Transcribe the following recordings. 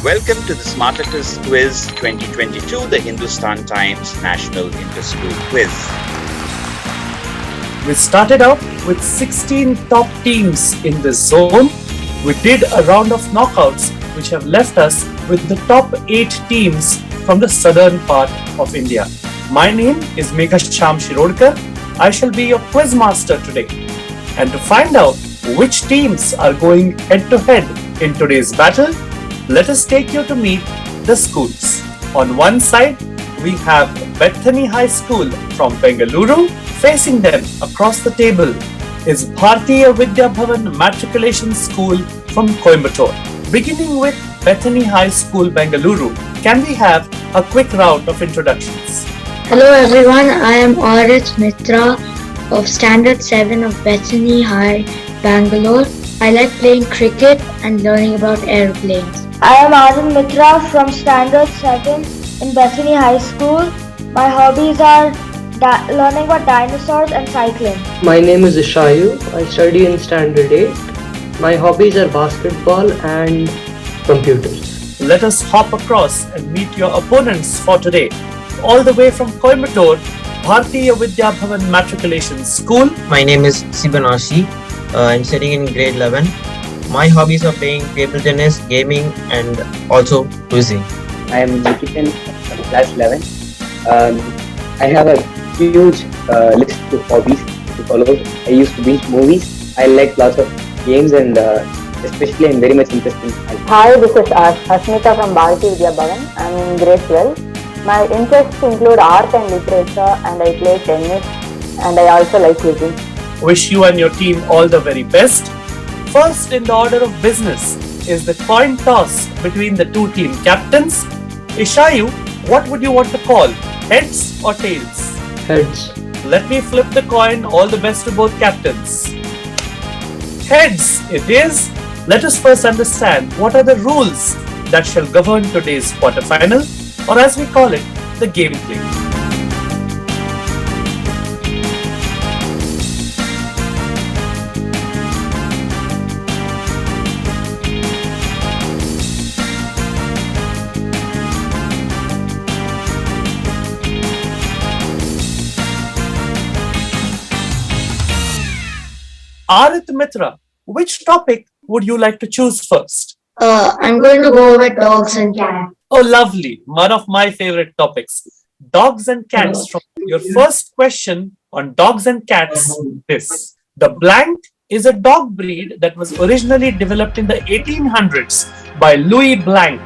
Welcome to the Smartacus Quiz 2022, the Hindustan Times National Interschool Quiz. We started out with 16 top teams in this zone. We did a round of knockouts which have left us with the top 8 teams from the southern part of India. My name is Meghasham Shirodkar. I shall be your quiz master today. And to find out which teams are going head to head in today's battle, let us take you to meet the schools. On one side, we have Bethany High School from Bengaluru. Facing them across the table is Bharatiya Vidya Bhavan Matriculation School from Coimbatore. Beginning with Bethany High School, Bengaluru, can we have a quick round of introductions? Hello everyone, I am Arit Mitra of Standard 7 of Bethany High, Bangalore. I like playing cricket and learning about airplanes. I am Arun Mitra from Standard 7 in Bethany High School. My hobbies are learning about dinosaurs and cycling. My name is Ishayu. I study in Standard 8. My hobbies are basketball and computers. Let us hop across and meet your opponents for today. All the way from Coimbatore, Bharatiya Vidya Bhavan Matriculation School. My name is Sibanashi. I'm studying in grade 11. My hobbies are playing table tennis, gaming, and also quizzing. I am Nikitan from class 11. I have a huge list of hobbies to follow. I used to binge movies. I like lots of games and especially I'm very much interested in science. Hi, this is Asmita from Bharati Vidya Bhavan. I'm in grade 12. My interests include art and literature, and I play tennis, and I also like quizzing. Wish you and your team all the very best. First in the order of business is the coin toss between the two team captains. Ishayu, what would you want to call? Heads or tails? Heads. Let me flip the coin. All the best to both captains. Heads it is. Let us first understand what are the rules that shall govern today's quarterfinal, or as we call it, the gameplay. Arit Mitra, which topic would you like to choose first? I'm going to go with dogs and cats. Oh, lovely. One of my favorite topics. Dogs and cats. From your first question on dogs and cats, this. The blank is a dog breed that was originally developed in the 1800s by Louis Blanc,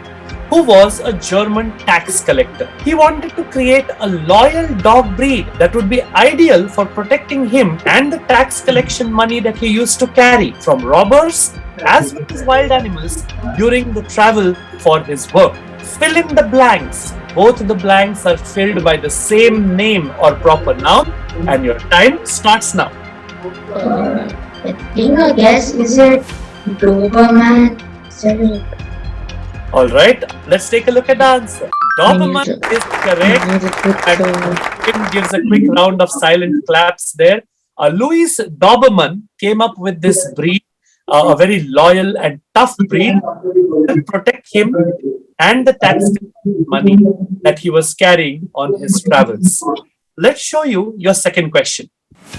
who was a German tax collector. He wanted to create a loyal dog breed that would be ideal for protecting him and the tax collection money that he used to carry from robbers as well as wild animals during the travel for his work. Fill in the blanks. Both the blanks are filled by the same name or proper noun, and your time starts now. I think I guess is it Doberman? Alright, let's take a look at the answer. Doberman is correct, and Kim gives a quick round of silent claps there. Louis Doberman came up with this breed, a very loyal and tough breed to protect him and the tax money that he was carrying on his travels. Let's show you your second question.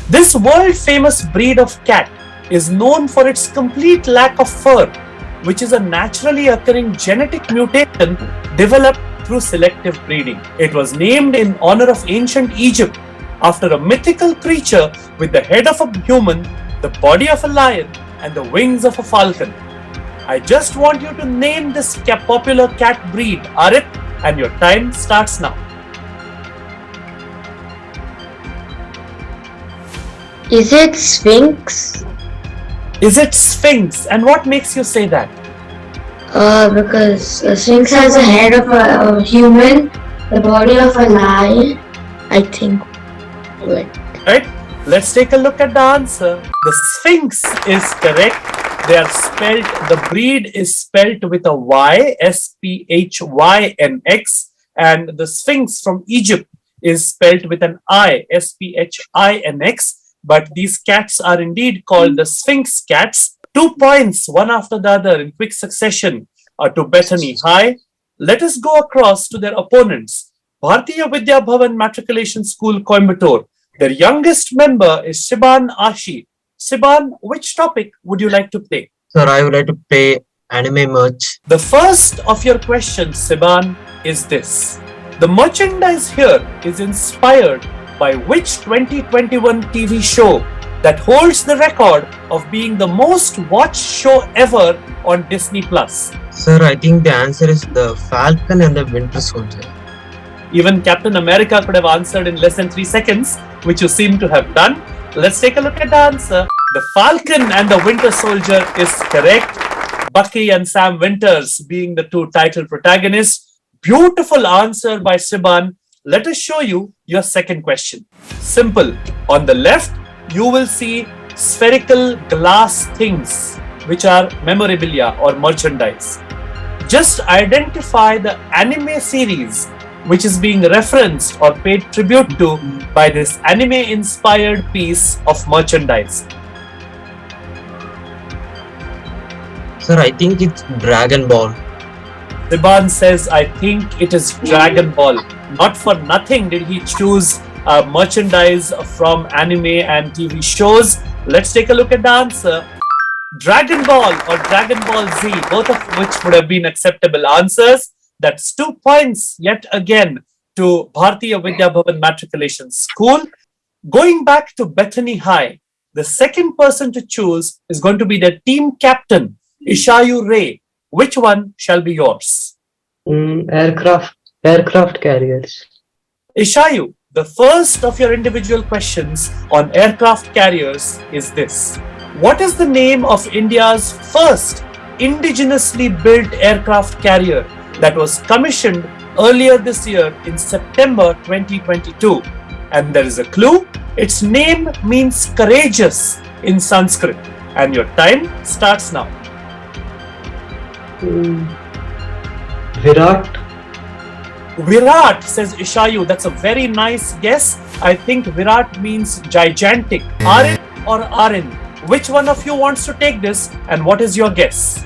This world famous breed of cat is known for its complete lack of fur, which is a naturally occurring genetic mutation developed through selective breeding. It was named in honor of ancient Egypt after a mythical creature with the head of a human, the body of a lion, and the wings of a falcon. I just want you to name this popular cat breed, Arit, and your time starts now. Is it Sphinx? Is it Sphinx? And what makes you say that? Because a Sphinx has a head of a human, the body of a lion, I think. Right? Let's take a look at the answer. The Sphinx is correct. They are spelled, the breed is spelled with a Y, S-P-H-Y-N-X, and the Sphinx from Egypt is spelled with an I, S-P-H-I-N-X. But these cats are indeed called the Sphinx cats. 2 points, one after the other in quick succession to Bethany High. Let us go across to their opponents. Bharatiya Vidya Bhavan Matriculation School, Coimbatore. Their youngest member is Siban Ashi. Siban, which topic would you like to play? Sir, I would like to play anime merch. The first of your questions, Siban, is this. The merchandise here is inspired by which 2021 TV show that holds the record of being the most watched show ever on Disney+? Sir, I think the answer is the Falcon and the Winter Soldier. Even Captain America could have answered in less than 3 seconds, which you seem to have done. Let's take a look at the answer. The Falcon and the Winter Soldier is correct. Bucky and Sam Winters being the two title protagonists. Beautiful answer by Siban. Let us show you your second question. Simple. On the left, you will see spherical glass things, which are memorabilia or merchandise. Just identify the anime series which is being referenced or paid tribute to by this anime-inspired piece of merchandise. Sir, I think it's Dragon Ball. Siban says, I think it is Dragon Ball. Not for nothing did he choose merchandise from anime and TV shows. Let's take a look at the answer. Dragon Ball or Dragon Ball Z, both of which would have been acceptable answers. That's 2 points yet again to Bharatiya Vidya Bhavan Matriculation School. Going back to Bethany High, the second person to choose is going to be the team captain, Ishayu Ray. Which one shall be yours? Aircraft carriers. Ishayu, the first of your individual questions on aircraft carriers is this. What is the name of India's first indigenously built aircraft carrier that was commissioned earlier this year in September 2022? And there is a clue. Its name means courageous in Sanskrit. And your time starts now. Virat, says Ishayu. That's a very nice guess. I think Virat means gigantic. Arin or Arin? Which one of you wants to take this and what is your guess?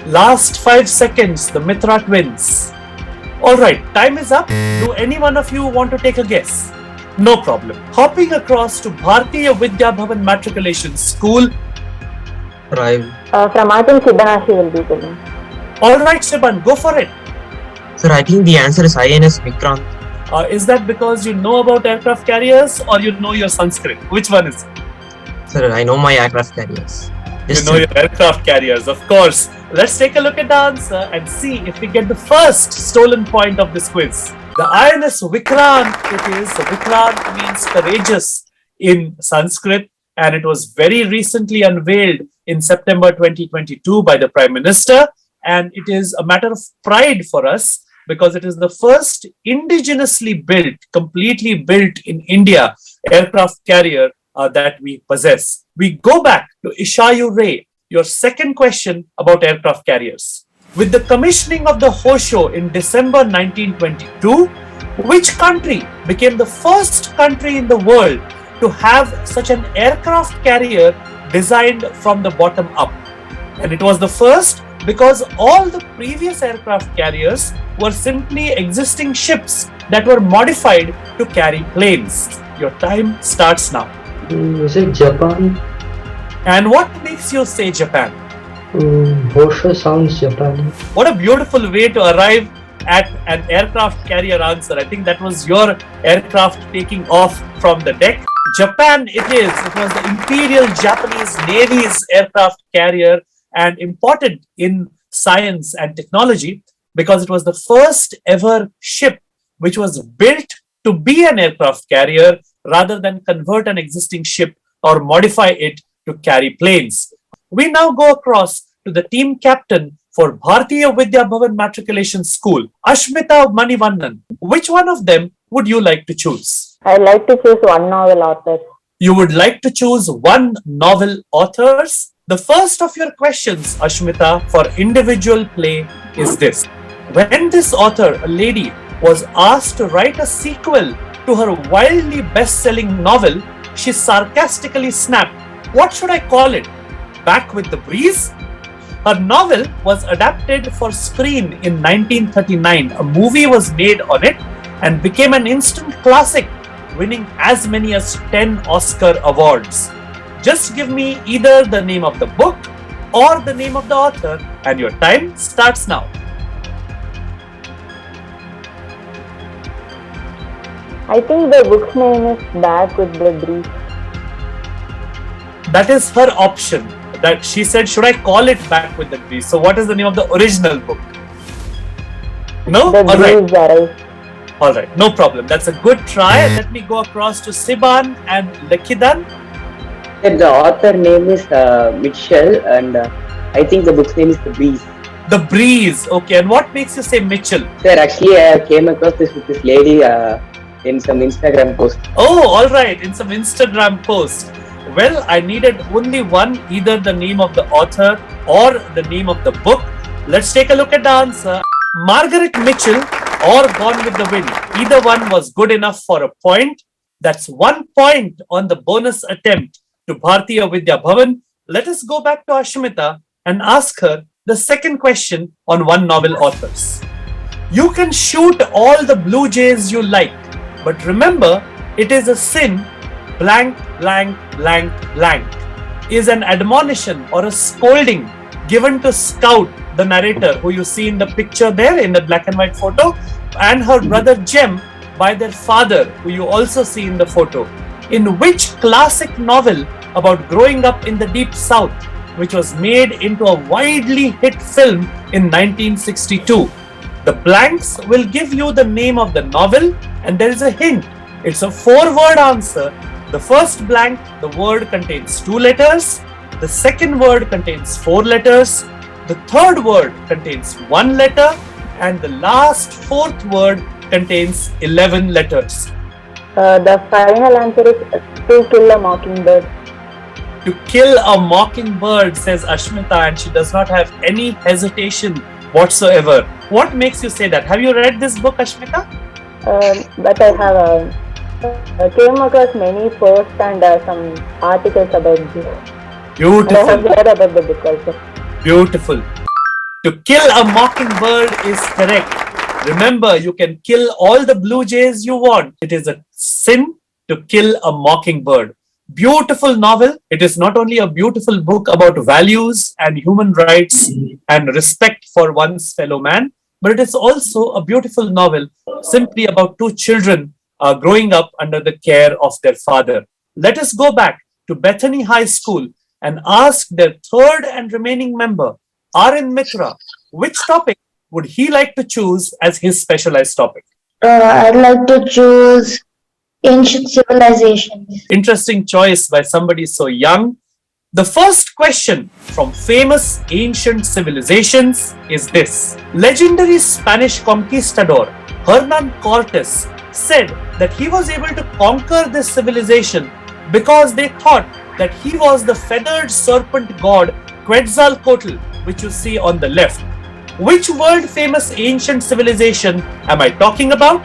Last 5 seconds, the Mitra twins. Alright, time is up. Do any one of you want to take a guess? No problem. Hopping across to Bharatiya Vidya Bhavan Matriculation School. Right. From I think Siban Ashi will be the one. Alright, Siban, go for it. Sir, I think the answer is INS Vikrant. Is that because you know about aircraft carriers or you know your Sanskrit? Which one is it? Sir, I know my aircraft carriers. You know your aircraft carriers, of course. Let's take a look at the answer and see if we get the first stolen point of this quiz. The INS Vikrant it is. Vikrant means courageous in Sanskrit, and it was very recently unveiled in September 2022 by the Prime Minister. And it is a matter of pride for us because it is the first indigenously built, completely built in India aircraft carrier that we possess. We go back to Ishayu Ray, your second question about aircraft carriers. With the commissioning of the Hosho in December 1922, which country became the first country in the world to have such an aircraft carrier designed from the bottom up? And it was the first because all the previous aircraft carriers were simply existing ships that were modified to carry planes. Your time starts now. Is it Japan? And what makes you say Japan? Hosho sounds Japanese. What a beautiful way to arrive at an aircraft carrier answer. I think that was your aircraft taking off from the deck. Japan it is. It was the Imperial Japanese Navy's aircraft carrier and important in science and technology because it was the first ever ship which was built to be an aircraft carrier rather than convert an existing ship or modify it to carry planes. We now go across to the team captain for Bharatiya Vidya Bhavan Matriculation School, Ashmita Manivannan. Which one of them would you like to choose? I'd like to choose one novel author. You would like to choose one novel authors? The first of your questions, Ashmita, for individual play is this. When this author, a lady, was asked to write a sequel to her wildly best-selling novel, she sarcastically snapped, "What should I call it? Back with the Breeze? Her novel was adapted for screen in 1939. A movie was made on it and became an instant classic, winning as many as 10 Oscar awards. Just give me either the name of the book or the name of the author, and your time starts now. I think the book's name is Back with the Breeze. That is her option. That she said, should I call it Back with the Breeze? So what is the name of the original book? No? The All right. Breeze arrives. All right. No problem. That's a good try. Let me go across to Siban and Lekhidan. The author name is Mitchell, and I think the book's name is The Breeze. The Breeze. Okay. And what makes you say Mitchell? Sir, actually, I came across this with this lady in some Instagram post. Oh, all right. In some Instagram post. Well, I needed only one, either the name of the author or the name of the book. Let's take a look at the answer. Margaret Mitchell or Gone with the Wind. Either one was good enough for a point. That's 1 point on the bonus attempt to Bhartiya Vidya Bhavan. Let us go back to Ashmita and ask her the second question on one novel authors. You can shoot all the blue jays you like, but remember, it is a sin. Blank, blank, blank, blank is an admonition or a scolding given to Scout, the narrator who you see in the picture there in the black and white photo, and her brother Jem by their father, who you also see in the photo. In which classic novel about growing up in the deep south, which was made into a widely hit film in 1962? The blanks will give you the name of the novel, and there is a hint. It's a 4-word answer. The first blank, the word contains 2 letters. The second word contains 4 letters. The third word contains 1 letter. And the last 4th word contains 11 letters. The final answer is To Kill a Mockingbird. To Kill a Mockingbird, says Ashmita, and she does not have any hesitation whatsoever. What makes you say that? Have you read this book, Ashmita? But I have came across many posts and some articles about this. Beautiful. And I have read about the book also. Beautiful. To Kill a Mockingbird is correct. Remember, you can kill all the blue jays you want. It is a sin to kill a mockingbird. Beautiful novel. It is not only a beautiful book about values and human rights and respect for one's fellow man, but it is also a beautiful novel simply about 2 children growing up under the care of their father. Let us go back to Bethany High School and ask their third and remaining member, Aryan Mitra, which topic would he like to choose as his specialized topic? I'd like to choose ancient civilizations. Interesting choice by somebody so young. The first question from famous ancient civilizations is this. Legendary Spanish conquistador Hernan Cortes said that he was able to conquer this civilization because they thought that he was the feathered serpent god Quetzalcoatl, which you see on the left. Which world famous ancient civilization am I talking about?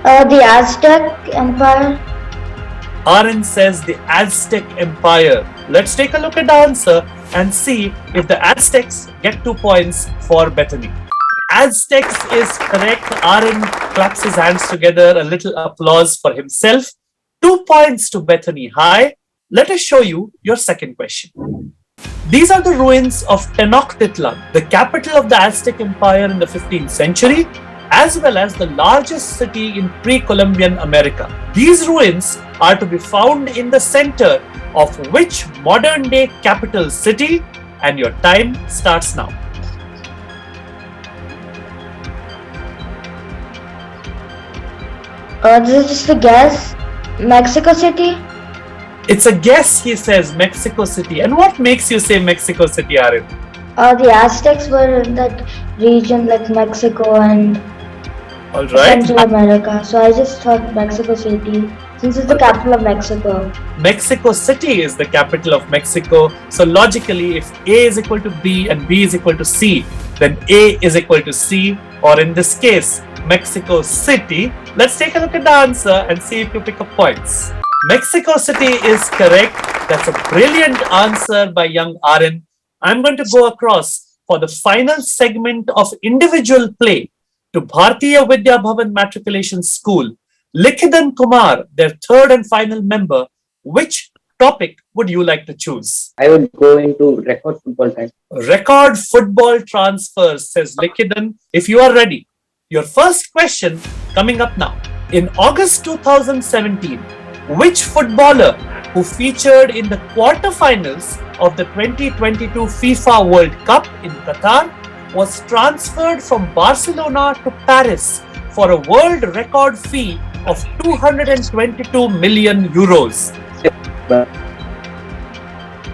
The Aztec Empire. Aaron says the Aztec Empire. Let's take a look at the answer and see if the Aztecs get 2 points for Bethany. Aztecs is correct. Aaron claps his hands together, a little applause for himself. 2 points to Bethany High. Let us show you your second question. These are the ruins of Tenochtitlan, the capital of the Aztec Empire in the 15th century, as well as the largest city in pre-Columbian America. These ruins are to be found in the center of which modern-day capital city? And your time starts now. This is just a guess. Mexico City? It's a guess, he says, Mexico City. And what makes you say Mexico City, Arif? The Aztecs were in that region like Mexico and All right. Central America. So I just thought Mexico City, since it's the capital of Mexico. Mexico City is the capital of Mexico. So logically, if A is equal to B and B is equal to C, then A is equal to C, or in this case, Mexico City. Let's take a look at the answer and see if you pick up points. Mexico City is correct. That's a brilliant answer by young Aaron. I'm going to go across for the final segment of individual play to Bhartiya Vidya Bhavan Matriculation School. Likhidan Kumar, their third and final member, which topic would you like to choose? I would go into record football time. Record football transfers, says Likhidan. If you are ready, your first question coming up now. In August 2017, which footballer who featured in the quarterfinals of the 2022 FIFA World Cup in Qatar was transferred from Barcelona to Paris for a world record fee of 222 million euros?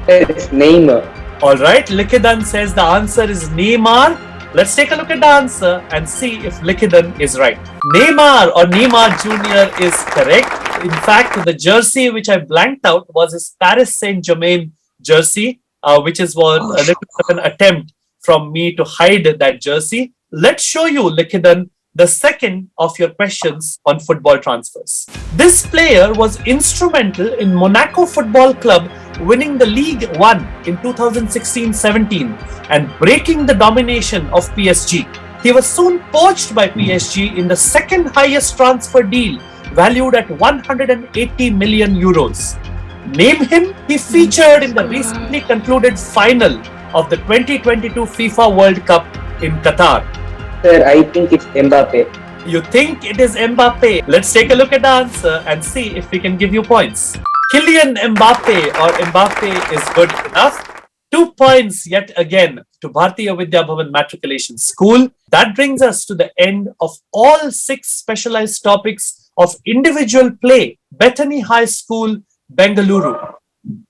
It's Neymar. All right, Likhidan says the answer is Neymar. Let's take a look at the answer and see if Likhidan is right. Neymar or Neymar Jr. is correct. In fact, the jersey which I blanked out was his Paris Saint-Germain jersey, which is what a little bit of an attempt from me to hide that jersey. Let's show you, Likhidan, the second of your questions on football transfers. This player was instrumental in Monaco Football Club winning the League One in 2016-17 and breaking the domination of PSG. He was soon poached by PSG in the second highest transfer deal, valued at 180 million euros. Name him. He featured in the recently concluded final of the 2022 FIFA World Cup in Qatar. Sir, I think it's Mbappe. You think it is Mbappe? Let's take a look at the answer and see if we can give you points. Kylian Mbappe or Mbappe is good enough. 2 points yet again to Bhartiya Vidya Bhavan Matriculation School. That brings us to the end of all 6 specialized topics of individual play, Bethany High School, Bengaluru.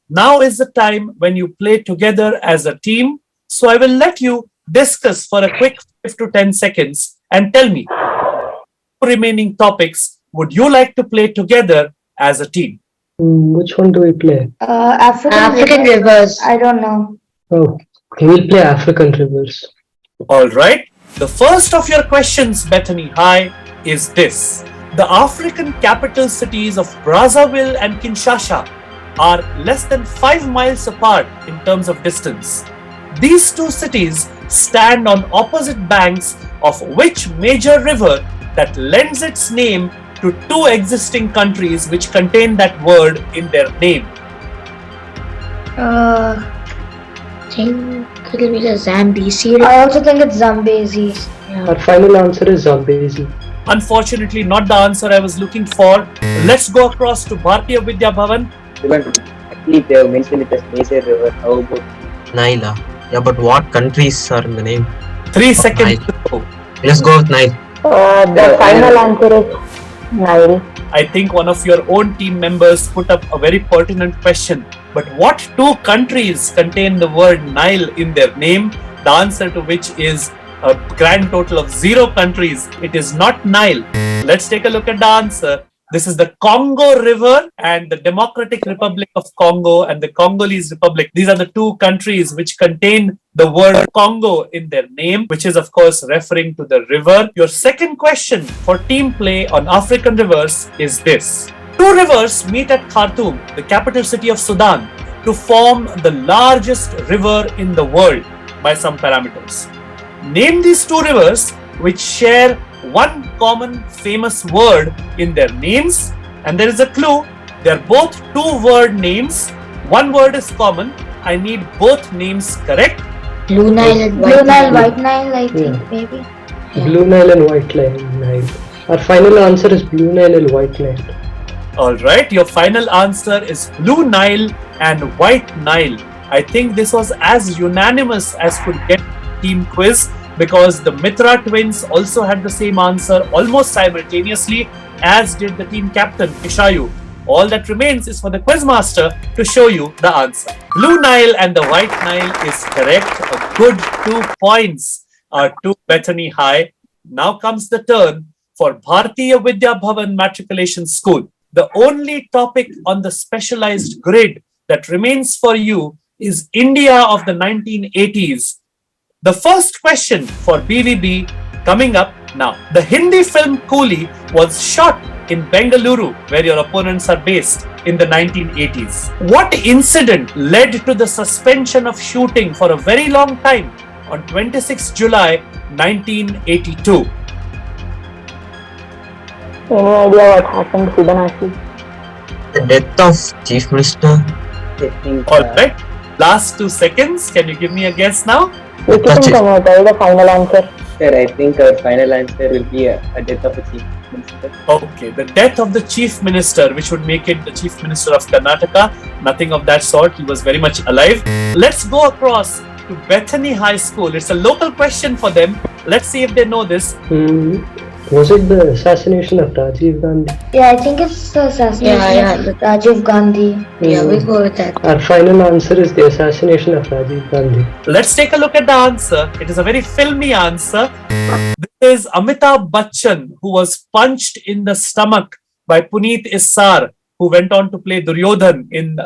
Now is the time when you play together as a team. So I will let you discuss for a quick 5 to 10 seconds and tell me, remaining topics would you like to play together as a team? Which one do we play? African rivers. I don't know. Oh, we'll play African rivers. All right. The first of your questions, Bethany High, is this. The African capital cities of Brazzaville and Kinshasa are less than 5 miles apart in terms of distance. These two cities stand on opposite banks of which major river that lends its name to 2 existing countries which contain that word in their name? I think it'll be the Zambezi. I also think it's Zambezi. Our final answer is Zambezi. Unfortunately, not the answer I was looking for. Let's go across to Bhartiya Vidya Bhavan. Actually, they have mentioned it as major river. How about Nile. Yeah, but what countries are in the name? 3 seconds Nile. to go. Let's go with Nile. The final answer is Nile. I think one of your own team members put up a very pertinent question. But what 2 countries contain the word Nile in their name? The answer to which is a grand total of 0 countries. It is not Nile. Let's take a look at the answer. This is the Congo River and the Democratic Republic of Congo and the Congolese Republic. These are the 2 countries which contain the word Congo in their name, which is of course referring to the river. Your second question for team play on African rivers is this. 2 rivers meet at Khartoum, the capital city of Sudan, to form the largest river in the world by some parameters. Name these 2 rivers which share one common famous word in their names, and there is a clue. They are both 2-word names. One word is common. I need both names correct. Blue Nile and Blue White Nile, Nile. White Nile, I think maybe. Blue Nile and White Nile. Our final answer is Blue Nile and White Nile. All right, your final answer is Blue Nile and White Nile. I think this was as unanimous as could get team quiz, because the Mitra twins also had the same answer almost simultaneously, as did the team captain, Ishayu. All that remains is for the quizmaster to show you the answer. Blue Nile and the White Nile is correct. A good 2 points to Bethany High. Now comes the turn for Bhartiya Vidya Bhavan Matriculation School. The only topic on the specialized grid that remains for you is India of the 1980s. The first question for BVB coming up Now, the Hindi film Coolie was shot in Bengaluru, where your opponents are based, in the 1980s. What incident led to the suspension of shooting for a very long time on 26 July 1982? Any idea what happened, Fibonacci? The death of Chief Minister. I think. Alright, last 2 seconds. Can you give me a guess now? We can promote the final answer. Sir, I think our final answer will be a death of a chief minister. Okay, the death of the chief minister, which would make it the chief minister of Karnataka. Nothing of that sort. He was very much alive. Let's go across to Bethany High School. It's a local question for them. Let's see if they know this. Was it the assassination of Rajiv Gandhi? Yeah, I think it's the assassination of Rajiv Gandhi. Yeah, we go with that. Our final answer is the assassination of Rajiv Gandhi. Let's take a look at the answer. It is a very filmy answer. This is Amitabh Bachchan, who was punched in the stomach by Puneet Issar, who went on to play Duryodhan in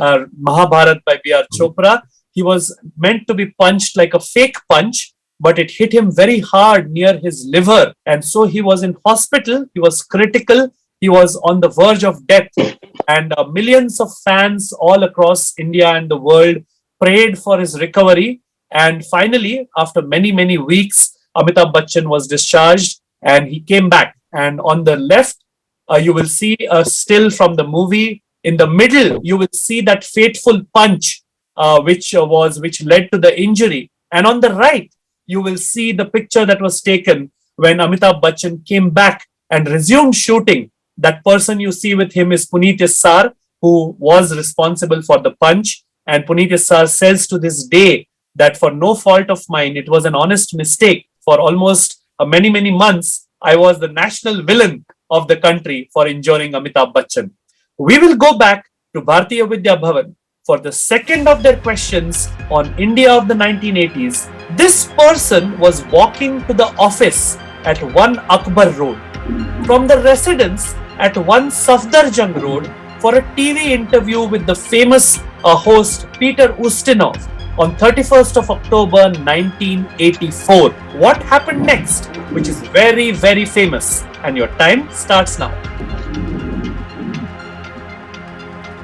Mahabharat by B.R. Chopra. He was meant to be punched like a fake punch, but it hit him very hard near his liver. And so he was in hospital. He was critical. He was on the verge of death. And millions of fans all across India and the world prayed for his recovery. And finally, after many, many weeks, Amitabh Bachchan was discharged and he came back. And on the left, you will see a still from the movie. In the middle, you will see that fateful punch, which led to the injury. And on the right, you will see the picture that was taken when Amitabh Bachchan came back and resumed shooting. That person you see with him is Puneet Issar, who was responsible for the punch. And Puneet Issar says to this day that for no fault of mine, it was an honest mistake. For almost many, many months, I was the national villain of the country for injuring Amitabh Bachchan. We will go back to Bharatiya Vidya Bhavan for the second of their questions on India of the 1980s. This person was walking to the office at 1 Akbar Road from the residence at 1 Safdarjung Road for a TV interview with the famous host Peter Ustinov on 31st of October 1984. What happened next, which is very, very famous, and your time starts now.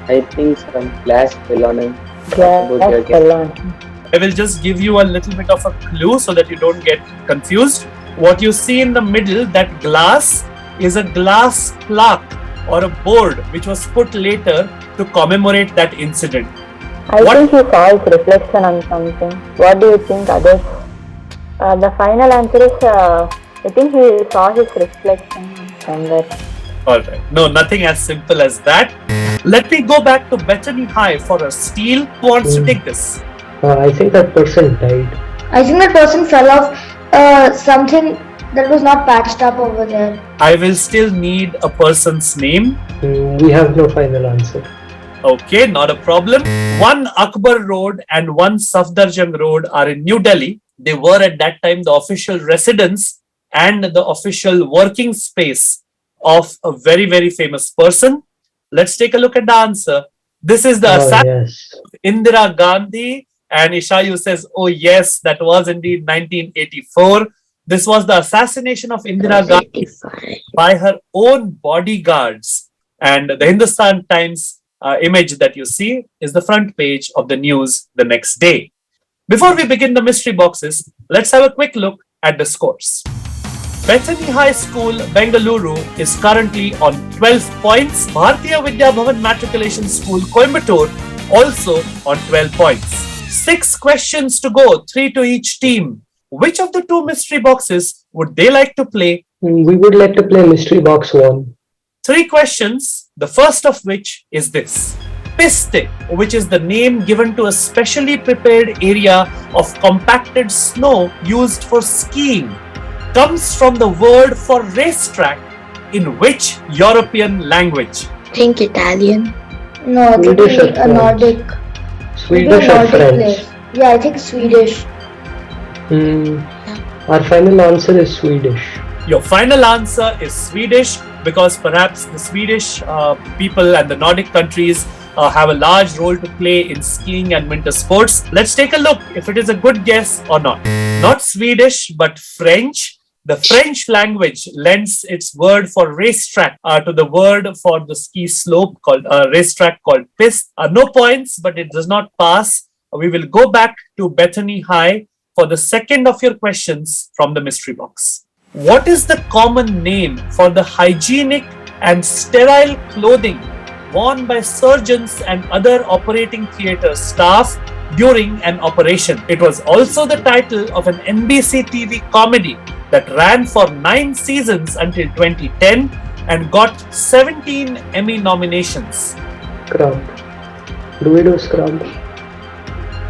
I think some class belonging. I will just give you a little bit of a clue so that you don't get confused. What you see in the middle, that glass, is a glass plaque or a board which was put later to commemorate that incident. I think he saw his reflection on something. What do you think, others? The final answer is, I think he saw his reflection somewhere. Alright, no, nothing as simple as that. Let me go back to Bethany High for a steal. Who wants to take this? I think that person died. I think that person fell off something that was not patched up over there. I will still need a person's name. We have no final answer. Okay, not a problem. 1 Akbar Road and 1 Safdarjung Road are in New Delhi. They were at that time the official residence and the official working space of a very, very famous person. Let's take a look at the answer. This is the assassination of Indira Gandhi. And Ishayu says, oh yes, that was indeed 1984. This was the assassination of Indira Gandhi by her own bodyguards. And the Hindustan Times image that you see is the front page of the news the next day. Before we begin the mystery boxes, let's have a quick look at the scores. Bethany High School, Bengaluru is currently on 12 points. Bharatiya Vidya Bhavan Matriculation School, Coimbatore, also on 12 points. 6 questions to go, 3 to each team. Which of the 2 mystery boxes would they like to play? We would like to play Mystery Box 1. 3 questions, the first of which is this. Piste, which is the name given to a specially prepared area of compacted snow used for skiing, comes from the word for racetrack in which European language? Think Italian. No, it would Swedish be or a French? Nordic. Swedish or Nordic French? place. Yeah, I think Swedish. Our final answer is Swedish. Your final answer is Swedish because perhaps the Swedish people and the Nordic countries have a large role to play in skiing and winter sports. Let's take a look if it is a good guess or not. Not Swedish, but French. The French language lends its word for racetrack to the word for the ski slope called racetrack called piste. No points, but it does not pass. We will go back to Bethany High for the second of your questions from the mystery box. What is the common name for the hygienic and sterile clothing worn by surgeons and other operating theatre staff during an operation? It was also the title of an NBC TV comedy that ran for 9 seasons until 2010 and got 17 Emmy nominations. Scrub. Do we do scrub?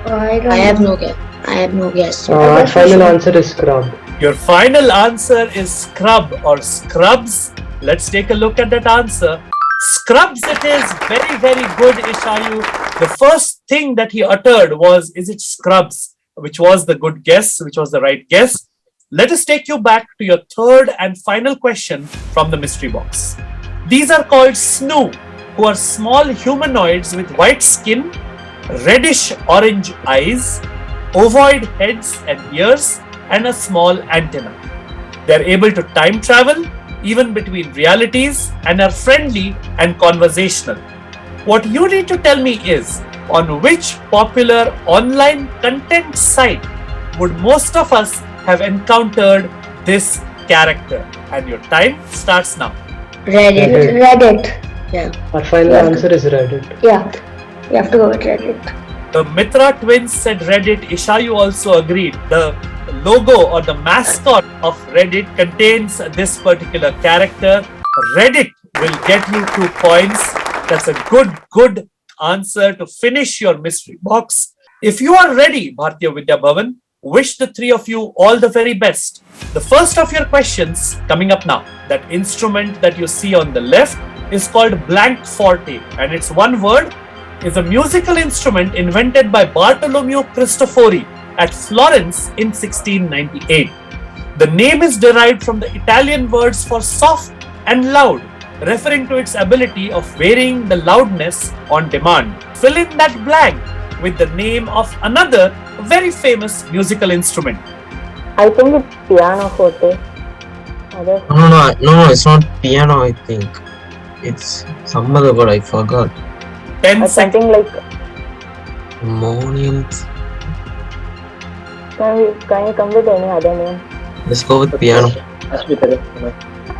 I have no guess. I have no guess. Our final answer is scrub. Your final answer is scrub or scrubs. Let's take a look at that answer. Scrubs it is. Very, very good, Ishayu. The first thing that he uttered was, is it scrubs? Which was the good guess, which was the right guess. Let us take you back to your third and final question from the mystery box. These are called snoo, who are small humanoids with white skin, reddish orange eyes, ovoid heads and ears, and a small antenna. They are able to time travel even between realities and are friendly and conversational. What you need to tell me is, on which popular online content site would most of us have encountered this character? And your time starts now. Reddit. Reddit. Yeah. Our final answer is Reddit. Yeah, you have to go with Reddit. The Mitra twins said Reddit. Ishayu also agreed. The logo or the mascot of Reddit contains this particular character. Reddit will get you 2 points. That's a good answer to finish your mystery box. If you are ready, Bhartiya Vidya Bhavan, wish the 3 of you all the very best. The first of your questions coming up now. That instrument that you see on the left is called blank forte, and it's one word. Is a musical instrument invented by Bartolomeo Cristofori at Florence in 1698. The name is derived from the Italian words for soft and loud, referring to its ability of varying the loudness on demand. Fill in that blank with the name of another very famous musical instrument. I think it's pianoforte. No, it's not piano, I think. It's some other word, I forgot. 10 seconds. Something like, Harmonium. can you come with any other name? Let's go with piano.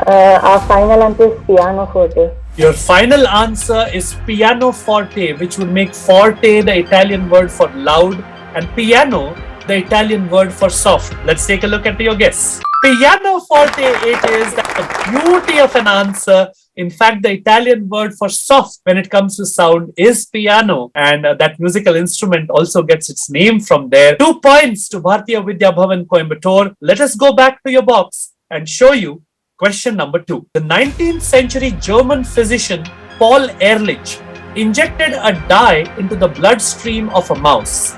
Our final answer is pianoforte. Your final answer is pianoforte, which would make forte the Italian word for loud and piano the Italian word for soft. Let's take a look at your guess. Pianoforte it is. That's the beauty of an answer. In fact, the Italian word for soft when it comes to sound is piano, and that musical instrument also gets its name from there. 2 points to Bhartiya Vidya Bhavan Coimbatore. Let us go back to your box and show you question number 2. The 19th century German physician Paul Ehrlich injected a dye into the bloodstream of a mouse.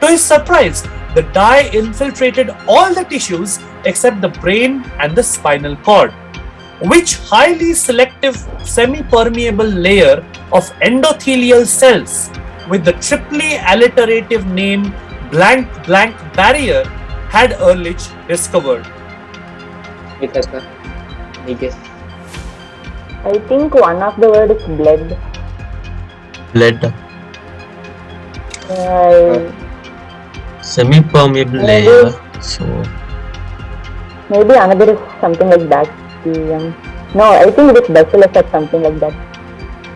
To his surprise, the dye infiltrated all the tissues except the brain and the spinal cord. Which highly selective semi-permeable layer of endothelial cells with the triply alliterative name blank blank barrier had Ehrlich discovered? Any guess? I think one of the word is blood. Blood. Semi-permeable Maybe. layer. So, Maybe another is something like that. No, I think it is bacillus or something like that.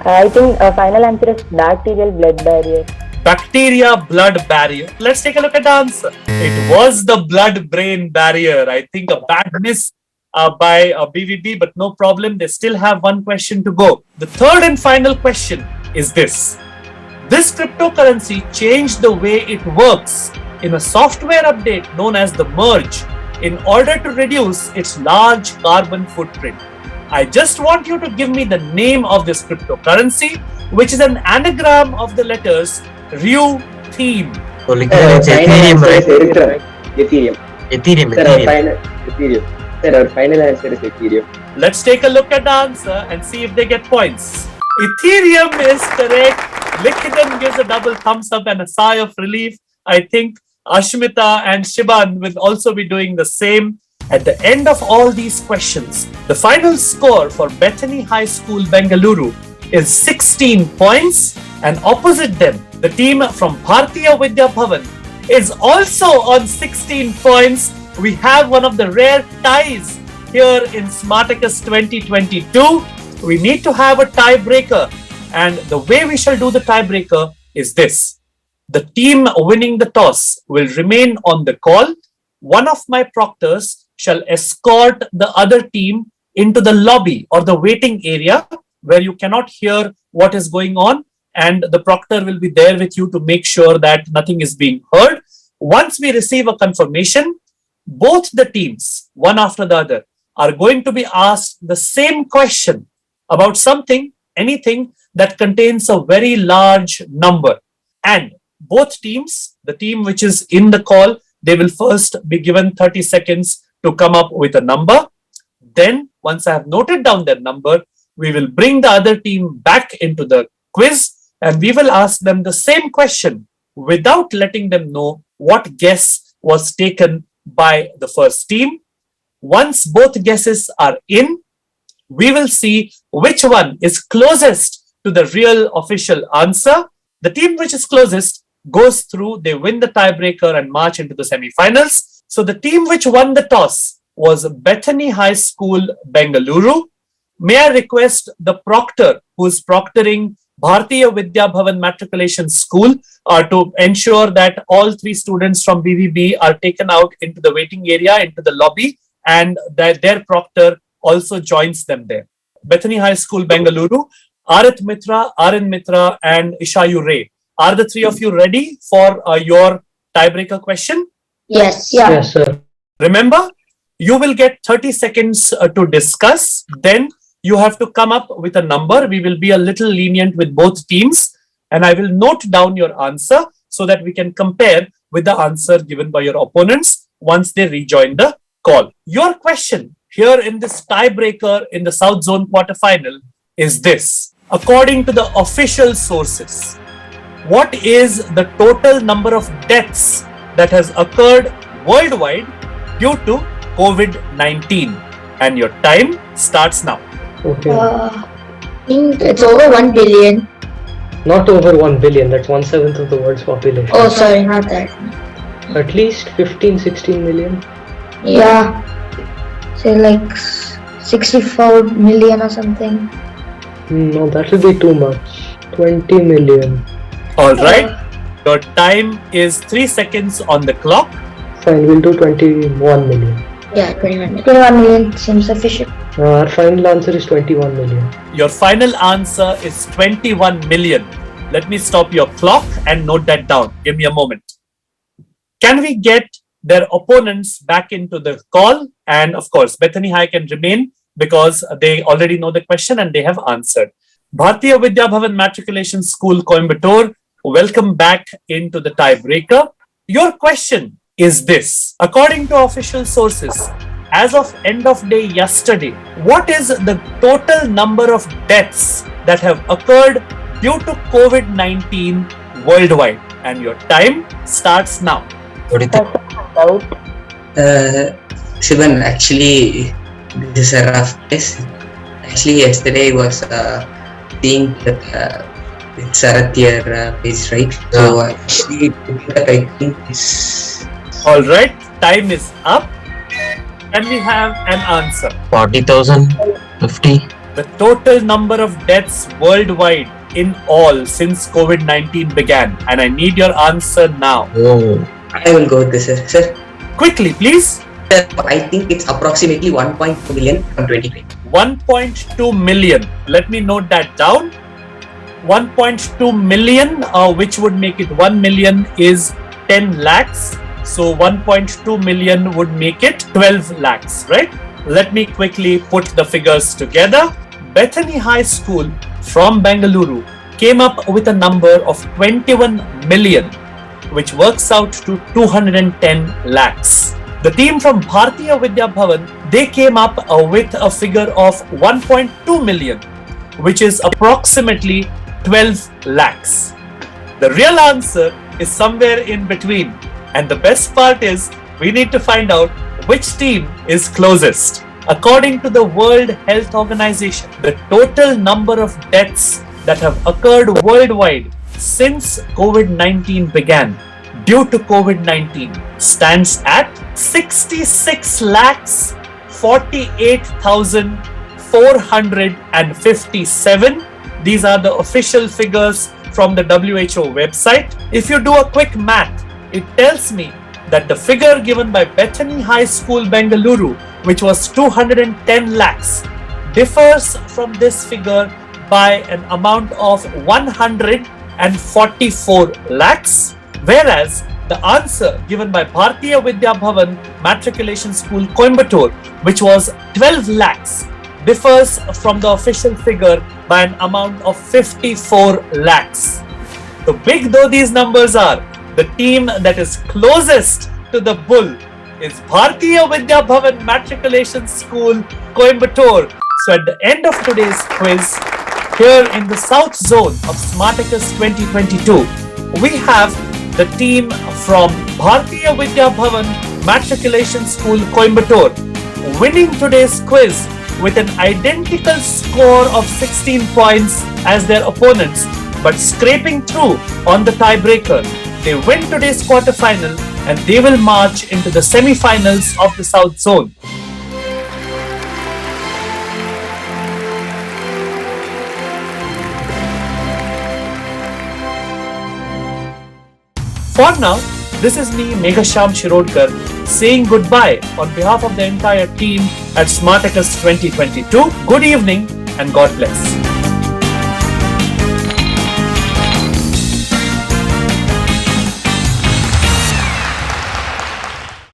I think final answer is bacterial blood barrier. Bacteria blood barrier. Let's take a look at the answer. It was the blood-brain barrier. I think a bad miss by BVB, but no problem. They still have 1 question to go. The third and final question is this. This cryptocurrency changed the way it works in a software update known as the merge in order to reduce its large carbon footprint. I just want you to give me the name of this cryptocurrency, which is an anagram of the letters Ryu theme. so like it's Ethereum, right? Ethereum. Ethereum. Sir, our final answer is Ethereum. Let's take a look at the answer and see if they get points. Ethereum is correct. Likhitan gives a double thumbs up and a sigh of relief. I think Ashmita and Shiban will also be doing the same. At the end of all these questions, the final score for Bethany High School, Bengaluru is 16 points, and opposite them, the team from Bhartiya Vidya Bhavan is also on 16 points. We have one of the rare ties here in Smartacus 2022. We need to have a tiebreaker, and the way we shall do the tiebreaker is this. The team winning the toss will remain on the call. One of my proctors shall escort the other team into the lobby or the waiting area where you cannot hear what is going on, and the proctor will be there with you to make sure that nothing is being heard. Once we receive a confirmation, both the teams, one after the other, are going to be asked the same question about something, anything that contains a very large number. And both teams, the team which is in the call, they will first be given 30 seconds to come up with a number. Then, once I have noted down their number, we will bring the other team back into the quiz and we will ask them the same question without letting them know what guess was taken by the first team. Once both guesses are in, we will see which one is closest to the real official answer. The team which is closest goes through, they win the tiebreaker and march into the semi-finals. So the team which won the toss was Bethany High School, Bengaluru. May I request the proctor who is proctoring Bhartiya Vidya Bhavan Matriculation School to ensure that all three students from BVB are taken out into the waiting area, into the lobby, and that their proctor also joins them there. Bethany High School, Bengaluru, Arit Mitra, Arin Mitra, and Ishayu Ray. Are the three of you ready for your tiebreaker question? Yes. Yeah. Yes, sir. Remember, you will get 30 seconds to discuss. Then you have to come up with a number. We will be a little lenient with both teams, and I will note down your answer so that we can compare with the answer given by your opponents once they rejoin the call. Your question here in this tiebreaker in the South Zone quarterfinal is this. According to the official sources, what is the total number of deaths that has occurred worldwide due to COVID-19? And your time starts now. Okay. I think it's over 1 billion. Not over 1 billion, that's 1/7 of the world's population. Oh, sorry, not that. At least 15-16 million. Yeah. Say like 64 million or something. No, that will be too much. 20 million. All right. Your time is 3 seconds on the clock. Fine, we'll do 21 million. Yeah, 21 million. 21 million seems sufficient. Our final answer is 21 million. Your final answer is 21 million. Let me stop your clock and note that down. Give me a moment. Can we get their opponents back into the call? And of course, Bethany High can remain because they already know the question and they have answered. Bhartiya Vidya Bhavan Matriculation School, Coimbatore, welcome back into the tiebreaker. Your question is this. According to official sources, as of end of day yesterday, what is the total number of deaths that have occurred due to COVID-19 worldwide? And your time starts now. What do you think? Doubt. Shivan, actually, this is a rough test. Actually, yesterday I was seeing that it's a tier page, right? So actually, I think is. All right, time is up. And we have an answer. 40,000, 50. The total number of deaths worldwide in all since COVID-19 began. And I need your answer now. Oh, I will go with this, sir. Sir, Quickly, please. I think it's approximately 1.2 million from 2020. 1.2 million. Let me note that down. 1.2 million, which would make it 1 million is 10 lakhs. So 1.2 million would make it 12 lakhs, right? Let me quickly put the figures together. Bethany High School from Bengaluru came up with a number of 21 million, which works out to 210 lakhs. The team from Bhartiya Vidya Bhavan, they came up with a figure of 1.2 million, which is approximately 12 lakhs. The real answer is somewhere in between. And the best part is, we need to find out Which team is closest? According to the World Health Organization, the total number of deaths that have occurred worldwide since COVID-19 began due to COVID-19 stands at 66,48,457. These are the official figures from the WHO website. If you do a quick math, it tells me that the figure given by Bethany High School, Bengaluru, which was 210 lakhs, differs from this figure by an amount of 144 lakhs, whereas the answer given by Bharatiya Vidya Bhavan Matriculation School, Coimbatore, which was 12 lakhs, differs from the official figure by an amount of 54 lakhs. So big though these numbers are, the team that is closest to the bull is Bharatiya Vidya Bhavan Matriculation School, Coimbatore. So at the end of today's quiz, here in the South Zone of Smartacus 2022, we have the team from Bharatiya Vidya Bhavan Matriculation School, Coimbatore, winning today's quiz with an identical score of 16 points as their opponents, but scraping through on the tiebreaker. They win today's quarterfinal and they will march into the semi-finals of the South Zone. For now, this is me, Meghasham Shirodkar, saying goodbye on behalf of the entire team at Smartacus 2022. Good evening and God bless.